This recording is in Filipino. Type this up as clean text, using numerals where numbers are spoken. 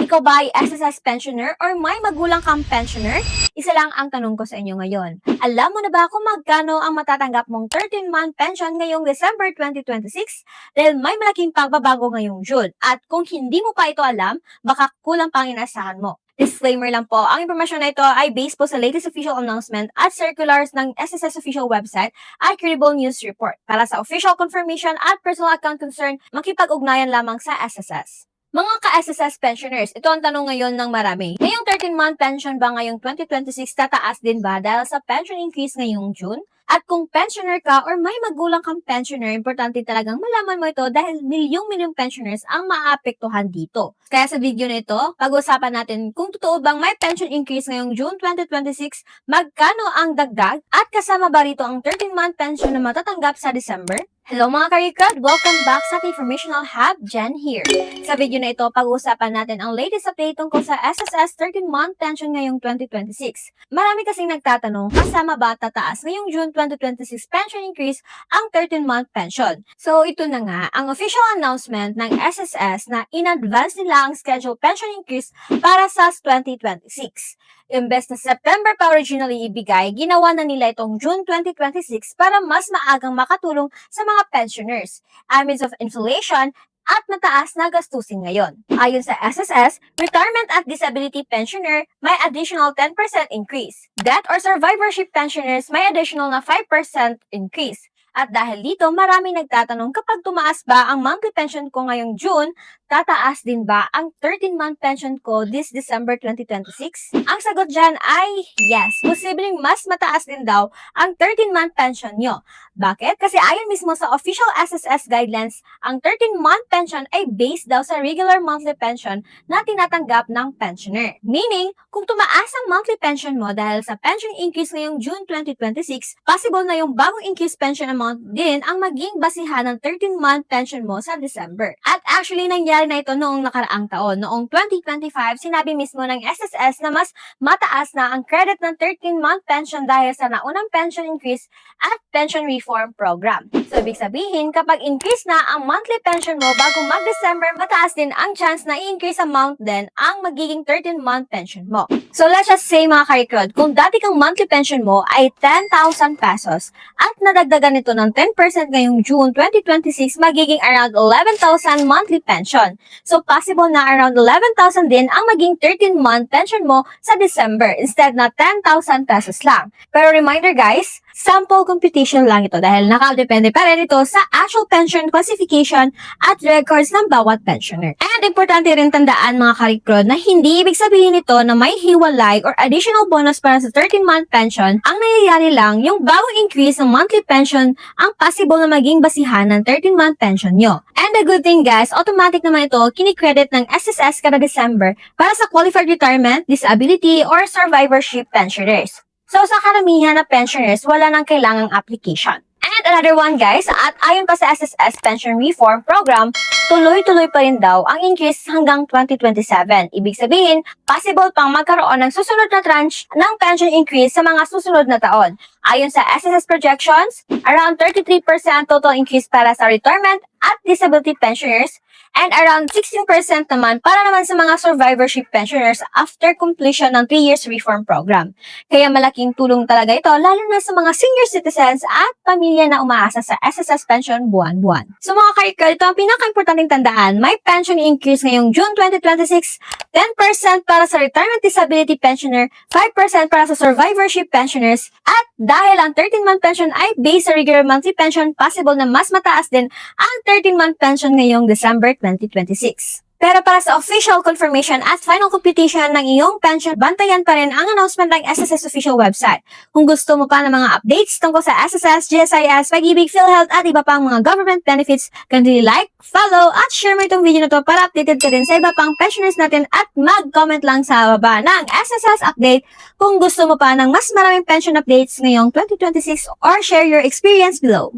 Ikaw ba ay SSS pensioner or may magulang kang pensioner? Isa lang ang tanong ko sa inyo ngayon. Alam mo na ba kung magkano ang matatanggap mong 13-month pension ngayong December 2026? Dahil may malaking pagbabago ngayong June. At kung hindi mo pa ito alam, baka kulang pang inasahan mo. Disclaimer lang po, ang impormasyon na ito ay based po sa latest official announcement at circulars ng SSS official website at Credible News Report. Para sa official confirmation at personal account concern, makipag-ugnayan lamang sa SSS. Mga ka-SSS pensioners, ito ang tanong ngayon ng marami. Ngayong 13-month pension ba ngayong 2026 tataas din ba dahil sa pension increase ngayong June? At kung pensioner ka or may magulang kang pensioner, importante talagang malaman mo ito dahil milyong-milyong pensioners ang maaapektuhan dito. Kaya sa video na ito, pag-usapan natin kung totoo bang may pension increase ngayong June 2026, magkano ang dagdag, at kasama ba rito ang 13-month pension na matatanggap sa December? Hello mga karikad! Welcome back sa Informational Hub, Jen here. Sa video na ito, pag-uusapan natin ang latest update tungkol sa SSS 13-month pension ngayong 2026. Marami kasing nagtatanong, kasama ba tataas ngayong June 2026 pension increase ang 13-month pension? So ito na nga, ang official announcement ng SSS na in-advance nila ang scheduled pension increase para sa 2026. Imbes na September pa originally ibigay, ginawa na nila itong June 2026 para mas maagang makatulong sa mga pensioners amidst of inflation at mataas na gastusin ngayon. Ayon sa SSS, retirement at disability pensioner may additional 10% increase. Death or survivorship pensioners may additional na 5% increase. At dahil dito, maraming nagtatanong kapag tumaas ba ang monthly pension ko ngayong June, tataas din ba ang 13-month pension ko this December 2026? Ang sagot dyan ay yes. Posibleng mas mataas din daw ang 13-month pension nyo. Bakit? Kasi ayon mismo sa official SSS guidelines, ang 13-month pension ay based daw sa regular monthly pension na tinatanggap ng pensioner. Meaning, kung tumaas ang monthly pension mo dahil sa pension increase ngayong June 2026, possible na yung bagong increased pension amount din ang maging basihan ng 13-month pension mo sa December. At actually, nangyari na ito noong nakaraang taon. Noong 2025, sinabi mismo ng SSS na mas mataas na ang credit ng 13-month pension dahil sa naunang pension increase at pension reform program. So, ibig sabihin, kapag increase na ang monthly pension mo bago mag-December, mataas din ang chance na i-increase amount din ang magiging 13-month pension mo. So, let's just say mga karikod, kung dati kang monthly pension mo ay 10,000 pesos at nadagdagan nito ng 10% ngayong June 2026, magiging around 11,000 monthly pension. So, possible na around 11,000 din ang maging 13-month pension mo sa December instead na 10,000 pesos lang. Pero reminder guys, sample computation lang ito dahil nakadepende pa rin ito sa actual pension classification at records ng bawat pensioner. And importante rin tandaan mga karikrod na hindi ibig sabihin ito na may hiwalay or additional bonus para sa 13-month pension. Ang nangyayari lang, yung bagong increase ng monthly pension ang possible na maging basihan ng 13-month pension nyo. And the good thing guys, automatic naman ito kinikredit ng SSS kada December para sa qualified retirement, disability, or survivorship pensioners. So sa karamihan na pensioners, wala nang kailangang application. And another one guys, at ayon pa sa SSS Pension Reform Program, tuloy-tuloy pa rin daw ang increase hanggang 2027. Ibig sabihin, possible pang magkaroon ng susunod na tranche ng pension increase sa mga susunod na taon. Ayon sa SSS projections, around 33% total increase para sa retirement at disability pensioners, and around 16% naman para naman sa mga survivorship pensioners after completion ng 3 years reform program. Kaya malaking tulong talaga ito lalo na sa mga senior citizens at pamilya na umaasa sa SSS pension buwan-buwan. So mga karikal, ito ang pinaka-importanting tandaan. May pension increase ngayong June 2026, 10% para sa retirement disability pensioner, 5% para sa survivorship pensioners, at dahil ang 13-month pension ay based sa regular monthly pension, possible na mas mataas din ang 13-month pension ngayong December 2026. Pero para sa official confirmation at final computation ng iyong pension, bantayan pa rin ang announcement ng SSS official website. Kung gusto mo pa ng mga updates tungkol sa SSS, GSIS, Pag-ibig, PhilHealth at iba pang mga government benefits, kindly like, follow at share mo itong video na to para updated ka din sa iba pang pensioners natin at mag-comment lang sa baba ng SSS update kung gusto mo pa ng mas maraming pension updates ngayong 2026 or share your experience below.